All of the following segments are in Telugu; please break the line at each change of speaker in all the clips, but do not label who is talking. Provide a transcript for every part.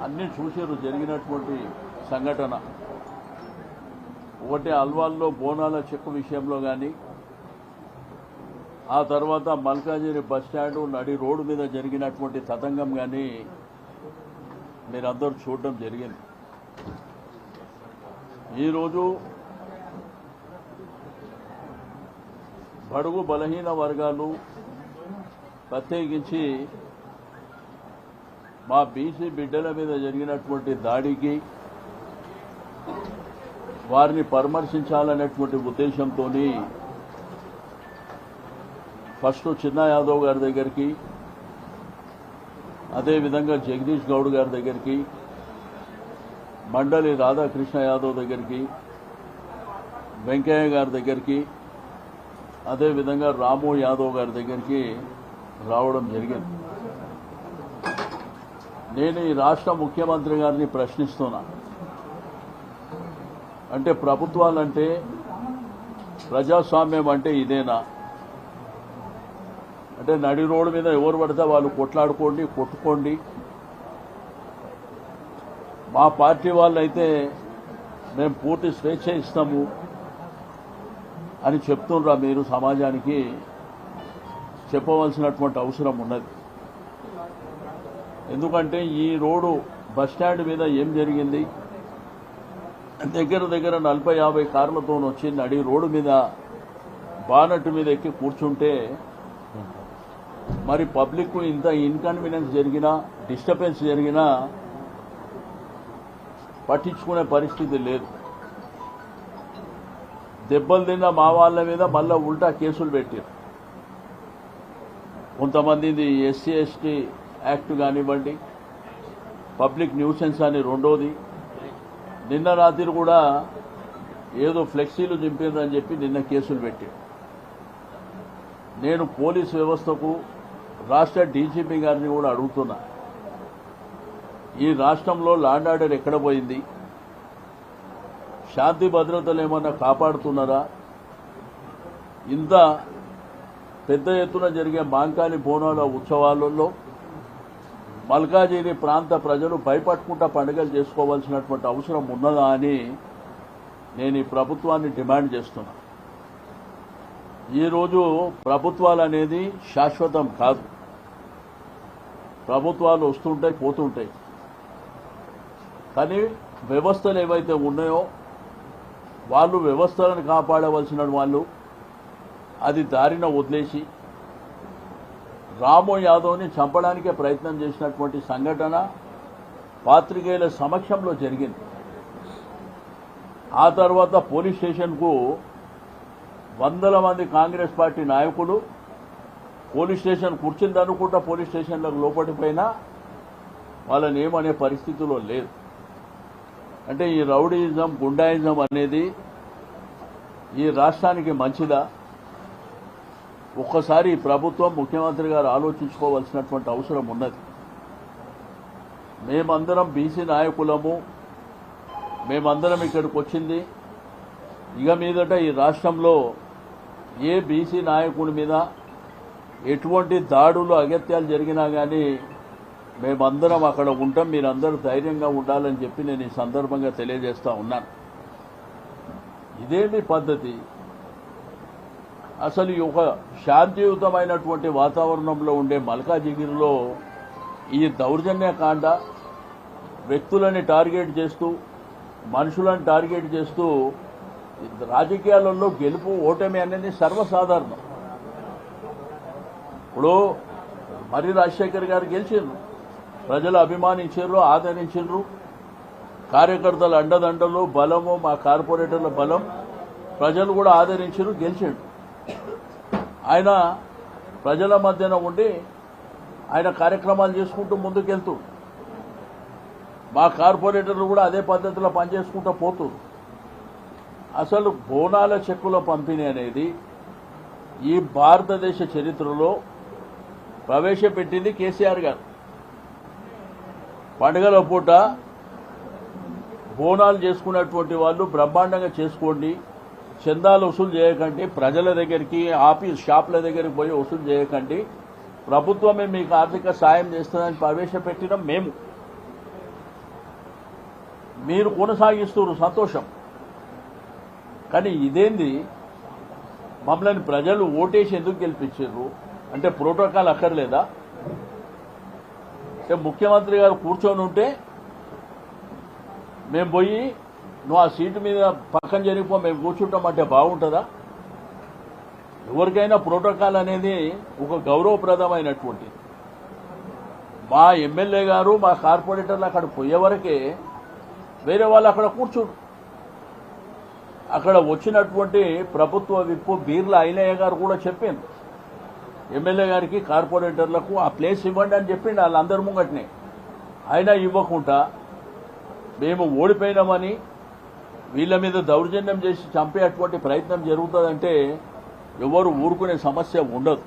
అన్నీ చూసారు జరిగినటువంటి సంఘటన. ఒకటి అల్వాల్లో బోనాల చెక్కు విషయంలో కానీ, ఆ తర్వాత మల్కాజిగిరి బస్టాండు నడి రోడ్డు మీద జరిగినటువంటి తతంగం కానీ మీరందరూ చూడడం జరిగింది. ఈరోజు బడుగు బలహీన వర్గాలు, ప్రత్యేకించి మా బీసీ బిడ్డల మీద జరిగినటువంటి దాడికి వారిని పరామర్శించాలనేటువంటి ఉద్దేశంతో ఫస్ట్ చిన్న యాదవ్ గారి దగ్గరికి, అదేవిధంగా జగదీష్ గౌడ్ గారి దగ్గరికి, మండలి రాధాకృష్ణ యాదవ్ దగ్గరికి, వెంకయ్య గారి దగ్గరికి, అదేవిధంగా రాము యాదవ్ గారి దగ్గరికి రావడం జరిగింది. నేను ఈ రాష్ట్ర ముఖ్యమంత్రి గారిని ప్రశ్నిస్తున్నా. అంటే ప్రభుత్వాలంటే, ప్రజాస్వామ్యం అంటే ఇదేనా? అంటే నడి రోడ్డు మీద ఎవరు పడితే వాళ్ళు కొట్లాడుకోండి, కొట్టుకోండి. మా పార్టీ వాళ్ళైతే మేము పూర్తి స్వేచ్ఛ ఇస్తాము అని చెప్తుండ్రా? మీరు సమాజానికి చెప్పవలసినటువంటి అవసరం ఉన్నది. ఎందుకంటే ఈ రోడ్డు బస్టాండ్ మీద ఏం జరిగింది? దగ్గర దగ్గర 40-50 కార్లతో వచ్చి నడి రోడ్డు మీద బానట్టు మీద ఎక్కి కూర్చుంటే మరి పబ్లిక్ ఇంత ఇన్కన్వీనియన్స్ జరిగినా, డిస్టర్బెన్స్ జరిగినా పట్టించుకునే పరిస్థితి లేదు. దెబ్బలు తిన్న మా వాళ్ళ మీద మళ్ళా ఉల్టా కేసులు పెట్టారు. కొంతమందిది ఎస్సీ ఎస్టీ యాక్ట్ కానివ్వండి, పబ్లిక్ న్యూసెన్స్ అని రెండోది. నిన్న రాత్రి కూడా ఏదో ఫ్లెక్సీలు చింపారని చెప్పి నిన్న కేసులు పెట్టారు. నేను పోలీస్ వ్యవస్థకు, రాష్ట్ర డీజీపీ గారిని కూడా అడుగుతున్నా, ఈ రాష్ట్రంలో లా అండ్ ఆర్డర్ ఎక్కడ పోయింది? శాంతి భద్రతలు ఏమన్నా కాపాడుతున్నారా? ఇంత పెద్ద ఎత్తున జరిగే మాంకాళి బోనాల ఉత్సవాలలో మల్కాజిగిరి ప్రాంత ప్రజలు భయపట్టుకుంటా పండుగలు చేసుకోవాల్సినటువంటి అవసరం ఉన్నదా అని నేను ఈ ప్రభుత్వాన్ని డిమాండ్ చేస్తున్నా. ఈరోజు ప్రభుత్వాలు అనేది శాశ్వతం కాదు. ప్రభుత్వాలు వస్తుంటాయి, పోతుంటాయి. కానీ వ్యవస్థలు ఏవైతే ఉన్నాయో వాళ్ళు వ్యవస్థలను కాపాడవలసిన వాళ్ళు అది దారిన వదిలేసి రాము యాదవ్ని చంపడానికే ప్రయత్నం చేసినటువంటి సంఘటన పాత్రికేయుల సమక్షంలో జరిగింది. ఆ తర్వాత పోలీస్ స్టేషన్కు వందల మంది కాంగ్రెస్ పార్టీ నాయకులు పోలీస్ స్టేషన్ కూర్చుందనుకుంటా పోలీస్ స్టేషన్లకు లోపలిపోయినా వాళ్ళని ఏమనే పరిస్థితిలో లేదు. అంటే ఈ రౌడీయిజం, గుండాయిజం అనేది ఈ రాష్ట్రానికి మంచిదా? ఒక్కసారి ఈ ప్రభుత్వం, ముఖ్యమంత్రి గారు ఆలోచించుకోవాల్సినటువంటి అవసరం ఉన్నది. మేమందరం బీసీ నాయకులము, మేమందరం ఇక్కడికి వచ్చింది ఇక మీదట ఈ రాష్ట్రంలో ఏ బీసీ నాయకుడి మీద ఎటువంటి దాడులు, అగత్యాలు జరిగినా కానీ మేమందరం అక్కడ ఉంటాం, మీరందరూ ధైర్యంగా ఉండాలని చెప్పి నేను ఈ సందర్భంగా తెలియజేస్తా ఉన్నాను. ఇదేమి పద్ధతి? అసలు ఈ ఒక శాంతియుతమైనటువంటి వాతావరణంలో ఉండే మల్కాజిగిరిలో ఈ దౌర్జన్యకాండ, వ్యక్తులని టార్గెట్ చేస్తూ, మనుషులను టార్గెట్ చేస్తూ, రాజకీయాలలో గెలుపు ఓటమి అనేది సర్వసాధారణం. ఇప్పుడు మరి రాజశేఖర్ గారు గెలిచారు, ప్రజలు అభిమానించారు, ఆదరించారు. కార్యకర్తల అండదండలు, బలము, మా కార్పొరేటర్ల బలం, ప్రజలు కూడా ఆదరించారు, గెలిచాడు. ఆయన ప్రజల మధ్యన ఉండి ఆయన కార్యక్రమాలు చేసుకుంటూ ముందుకెళ్తూ, మా కార్పొరేటర్లు కూడా అదే పద్ధతిలో పనిచేసుకుంటూ పోతున్నారు. అసలు బోనాల చెక్కుల పంపిణీ అనేది ఈ భారతదేశ చరిత్రలో ప్రవేశపెట్టింది కేసీఆర్ గారు. పండుగల పూట బోనాలు చేసుకున్నటువంటి వాళ్ళు బ్రహ్మాండంగా చేసుకోండి, చందాలు వసూలు చేయకండి, ప్రజల దగ్గరికి, ఆఫీస్ షాపుల దగ్గరికి పోయి వసూలు చేయకండి, ప్రభుత్వమే మీకు ఆర్థిక సాయం చేస్తుందని ప్రవేశపెట్టినాం మేము. మీరు కొనసాగిస్తున్నారు, సంతోషం. కానీ ఇదేంది, మమ్మల్ని ప్రజలు ఓటేసి ఎందుకు గెలిపించారు అంటే ప్రోటోకాల్ అక్కర్లేదా? అంటే ముఖ్యమంత్రి గారు కూర్చొని ఉంటే మేము పోయి నువ్వు ఆ సీటు మీద పక్కన జరిగిపో మేము కూర్చుంటామంటే బాగుంటుందా? ఎవరికైనా ప్రోటోకాల్ అనేది ఒక గౌరవప్రదమైనటువంటిది. మా ఎమ్మెల్యే గారు మా కార్పొరేటర్లు అక్కడ పోయే వరకే వేరే వాళ్ళు అక్కడ కూర్చోడు. అక్కడ వచ్చినటువంటి ప్రభుత్వ విప్పు బీర్ల ఐలయ్య గారు కూడా చెప్పింది ఎమ్మెల్యే గారికి కార్పొరేటర్లకు ఆ ప్లేస్ ఇవ్వండి అని చెప్పిండు వాళ్ళందరి ముంగట్నే. అయినా ఇవ్వకుండా మేము ఓడిపోయినామని వీళ్ళ మీద దౌర్జన్యం చేసి చంపేటువంటి ప్రయత్నం జరుగుతుందంటే ఎవరు ఊరుకునే సమస్య ఉండదు.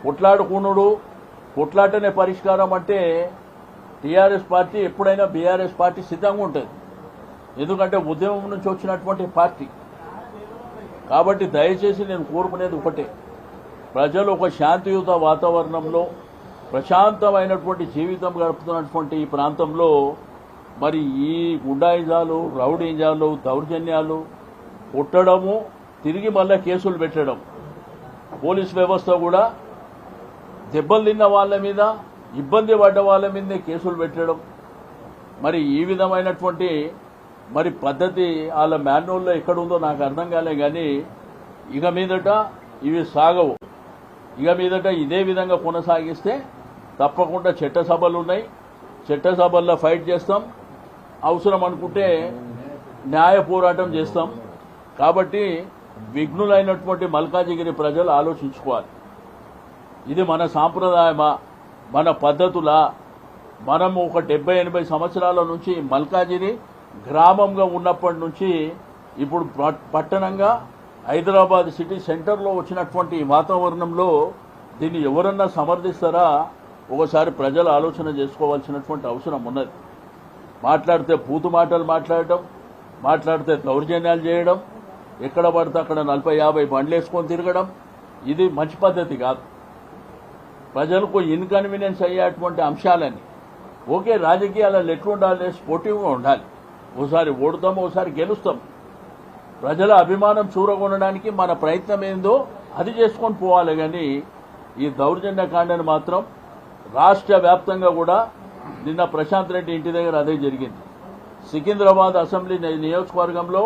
కొట్లాడుకునుడు, కొట్లాటనే పరిష్కారం అంటే టీఆర్ఎస్ పార్టీ ఎప్పుడైనా బీఆర్ఎస్ పార్టీ సిద్ధంగా ఉంటుంది. ఎందుకంటే ఉద్యమం నుంచి వచ్చినటువంటి పార్టీ కాబట్టి దయచేసి నేను కోరుకునేది ఒకటే, ప్రజలు ఒక శాంతియుత వాతావరణంలో ప్రశాంతమైనటువంటి జీవితం గడుపుతున్నటువంటి ఈ ప్రాంతంలో మరి ఈ గుండాయిజాలు, రౌడీజాలు, దౌర్జన్యాలు, కొట్టడము, తిరిగి మళ్ళా కేసులు పెట్టడం, పోలీస్ వ్యవస్థ కూడా దెబ్బలు తిన్న వాళ్ళ మీద, ఇబ్బంది పడ్డ వాళ్ళ మీదనే కేసులు పెట్టడం, మరి ఈ విధమైనటువంటి మరి పద్ధతి వాళ్ళ మాన్యువల్లో ఎక్కడుందో నాకు అర్థం కాలే. కానీ ఇక మీదట ఇవి సాగవు. ఇక మీదట ఇదే విధంగా కొనసాగిస్తే తప్పకుండా చట్టసభలు ఉన్నాయి, చట్టసభల్లో ఫైట్ చేస్తాం, అవసరం అనుకుంటే న్యాయ పోరాటం చేస్తాం. కాబట్టి విఘ్నులైనటువంటి మల్కాజిగిరి ప్రజలు ఆలోచించుకోవాలి, ఇది మన సాంప్రదాయమా, మన పద్ధతులా? మనము ఒక 70-80 సంవత్సరాల నుంచి మల్కాజిగిరి గ్రామంగా ఉన్నప్పటి నుంచి ఇప్పుడు పట్టణంగా హైదరాబాద్ సిటీ సెంటర్లో వచ్చినటువంటి వాతావరణంలో దీన్ని ఎవరన్నా సమర్థిస్తారా? ఒకసారి ప్రజలు ఆలోచన చేసుకోవాల్సినటువంటి అవసరం ఉన్నది. మాట్లాడితే బూతు మాటలు మాట్లాడటం, మాట్లాడితే దౌర్జన్యాలు చేయడం, ఎక్కడ పడితే అక్కడ 40-50 బండ్లు వేసుకొని తిరగడం, ఇది మంచి పద్ధతి కాదు. ప్రజలకు ఇన్కన్వీనియన్స్ అయ్యేటువంటి అంశాలని ఓకే, రాజకీయాలలో ఎట్లుండాలి, స్పోర్టివ్గా ఉండాలి. ఓసారి ఓడుతాం, ఓసారి గెలుస్తాం. ప్రజల అభిమానం చూరగొనడానికి మన ప్రయత్నం ఏందో అది చేసుకొని పోవాలి. కానీ ఈ దౌర్జన్యకాండను మాత్రం రాష్ట్ర వ్యాప్తంగా కూడా నిన్న ప్రశాంత్ రెడ్డి ఇంటి దగ్గర అదే జరిగింది. సికింద్రాబాద్ అసెంబ్లీ నియోజకవర్గంలో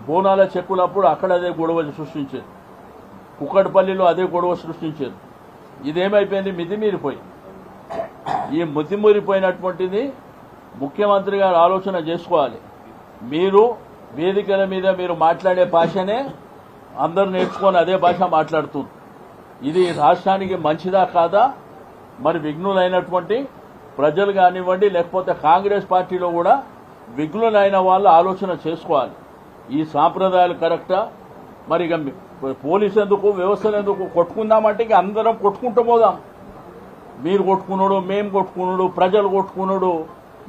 బోనాల చెక్కులప్పుడు అక్కడ అదే గొడవ సృష్టించారు, కుక్కడపల్లిలో అదే గొడవ సృష్టించారు. ఇదేమైపోయింది, మితిమీరిపోయి. ఈ మితిమీరిపోయినటువంటిది ముఖ్యమంత్రి గారు ఆలోచన చేసుకోవాలి. మీరు వేదికల మీద మీరు మాట్లాడే భాషనే అందరూ నేర్చుకొని అదే భాష మాట్లాడుతున్నారు. ఇది రాష్ట్రానికి మంచిదా కాదా? మరి విఘ్నులైనటువంటి ప్రజలు కానివ్వండి, లేకపోతే కాంగ్రెస్ పార్టీలో కూడా విఘ్నులైన వాళ్ళు ఆలోచన చేసుకోవాలి. ఈ సాంప్రదాయాలు కరెక్టా? మరి ఇక పోలీసు ఎందుకు, వ్యవస్థలు ఎందుకు? కొట్టుకుందామంటే ఇక అందరం కొట్టుకుంటూ పోదాం. మీరు కొట్టుకున్నాడు, మేము కొట్టుకున్నాడు, ప్రజలు కొట్టుకున్నాడు.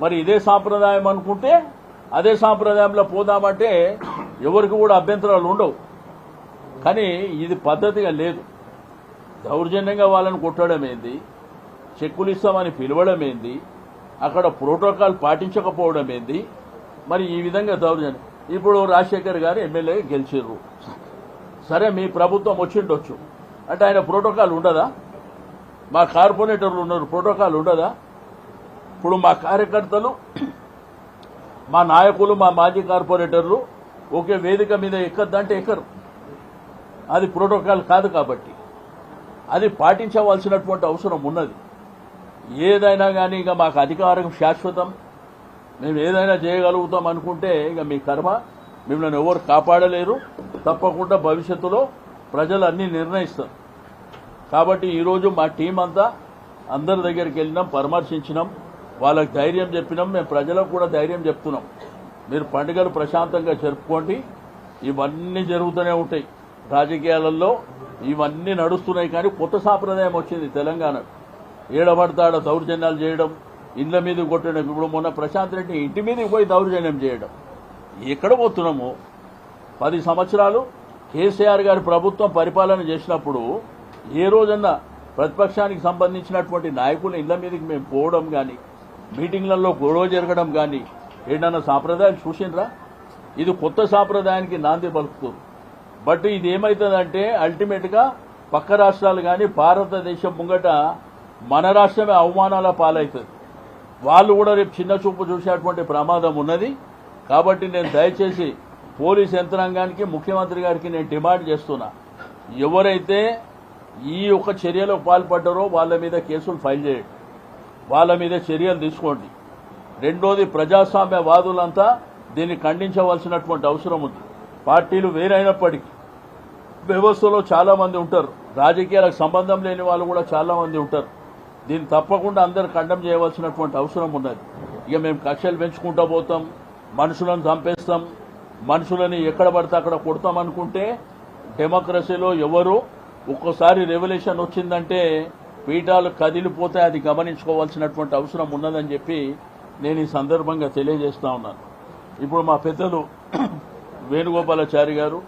మరి ఇదే సాంప్రదాయం అనుకుంటే అదే సాంప్రదాయంలో పోదామంటే ఎవరికి కూడా అభ్యంతరాలు ఉండవు. కానీ ఇది పద్ధతిగా లేదు. దౌర్జన్యంగా వాళ్ళని కొట్టడం ఏంది, చెక్కులు ఇస్తామని పిలవడం ఏంది, అక్కడ ప్రోటోకాల్ పాటించకపోవడం ఏంది? మరి ఈ విధంగా దౌర్జన్యం. ఇప్పుడు రాజశేఖర్ గారు ఎమ్మెల్యే గెలిచిర్రు, సరే మీ ప్రభుత్వం వచ్చిండొచ్చు అంటే ఆయన ప్రోటోకాల్ ఉండదా? మా కార్పొరేటర్లు ఉన్నారు, ప్రోటోకాల్ ఉండదా? ఇప్పుడు మా కార్యకర్తలు, మా నాయకులు, మా మాజీ కార్పొరేటర్లు ఒకే వేదిక మీద ఎక్కద్దంటే ఎక్కరు. అది ప్రోటోకాల్ కాదు. కాబట్టి అది పాటించవలసినటువంటి అవసరం ఉన్నది. ఏదైనా కానీ ఇక మాకు అధికారం శాశ్వతం, మేము ఏదైనా చేయగలుగుతాం అనుకుంటే ఇక మీ కర్మ, మిమ్మల్ని ఎవరు కాపాడలేరు. తప్పకుండా భవిష్యత్తులో ప్రజలు అన్నీ నిర్ణయిస్తారు. కాబట్టి ఈరోజు మా టీం అంతా అందరి దగ్గరికి వెళ్ళినాం, పరామర్శించినాం, వాళ్ళకి ధైర్యం చెప్పినాం. మేము ప్రజలకు కూడా ధైర్యం చెప్తున్నాం, మీరు పండుగలు ప్రశాంతంగా జరుపుకోండి. ఇవన్నీ జరుగుతూనే ఉంటాయి, రాజకీయాలలో ఇవన్నీ నడుస్తున్నాయి. కానీ కొత్త సాంప్రదాయం వచ్చింది తెలంగాణ. ఏడబడతాడ దౌర్జన్యాలు చేయడం, ఇండ్ల మీద కొట్టడం. ఇప్పుడు మొన్న ప్రశాంత్ రెడ్డి ఇంటి మీదకి పోయి దౌర్జన్యం చేయడం. ఎక్కడ పోతున్నాము? 10 సంవత్సరాలు కేసీఆర్ గారి ప్రభుత్వం పరిపాలన చేసినప్పుడు ఏ రోజన్నా ప్రతిపక్షానికి సంబంధించినటువంటి నాయకులు ఇళ్ల మీదకి మేము పోవడం కానీ, మీటింగ్లలో గొడవ జరగడం కానీ, ఏంటన్నా సాంప్రదాయాలు చూసిండ్రా? ఇది కొత్త సాంప్రదాయానికి నాంది పలుకుతుంది. బట్ ఇది ఏమవుతుందంటే అల్టిమేట్గా పక్క రాష్ట్రాలు కానీ భారతదేశం ముంగట మన రాష్ట్రమే అవమానాల పాలవుతుంది. వాళ్ళు కూడా రేపు చిన్న చూపు చూసేటువంటి ప్రమాదం ఉన్నది. కాబట్టి నేను దయచేసి పోలీస్ యంత్రాంగానికి, ముఖ్యమంత్రి గారికి నేను డిమాండ్ చేస్తున్నా, ఎవరైతే ఈ యొక్క చర్యలకు పాల్పడ్డారో వాళ్ళ మీద కేసులు ఫైల్ చేయండి, వాళ్ళ మీద చర్యలు తీసుకోండి. రెండోది, ప్రజాస్వామ్యవాదులంతా దీన్ని ఖండించవలసినటువంటి అవసరం ఉంది. పార్టీలు వేరైనప్పటికీ వ్యవస్థలో చాలా మంది ఉంటారు, రాజకీయాలకు సంబంధం లేని వాళ్ళు కూడా చాలా మంది ఉంటారు. దీన్ని తప్పకుండా అందరూ ఖండం చేయవలసినటువంటి అవసరం ఉన్నది. ఇక మేము కక్షలు పెంచుకుంటూ పోతాం, మనుషులను చంపేస్తాం, మనుషులని ఎక్కడ పడితే అక్కడ కొడతాం అనుకుంటే డెమోక్రసీలో ఎవరు ఒక్కోసారి రెవల్యూషన్ వచ్చిందంటే పీఠాలు కదిలిపోతే అది గమనించుకోవాల్సినటువంటి అవసరం ఉన్నదని చెప్పి నేను ఈ సందర్భంగా తెలియజేస్తా ఉన్నాను. ఇప్పుడు మా పెద్దలు వేణుగోపాలాచారి గారు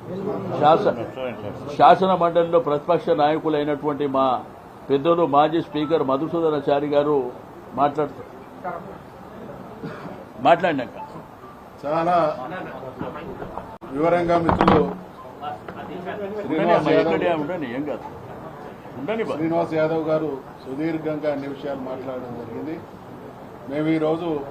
శాసన మండలిలో ప్రతిపక్ష నాయకులైనటువంటి మా పెద్దలు మాజీ స్పీకర్ మధుసూదనాచారి గారు మాట్లాడినాక
చాలా వివరంగా మిత్రులు శ్రీనివాస్ యాదవ్ గారు సుదీర్ఘంగా అన్ని విషయాలు మాట్లాడడం జరిగింది. మేము ఈరోజు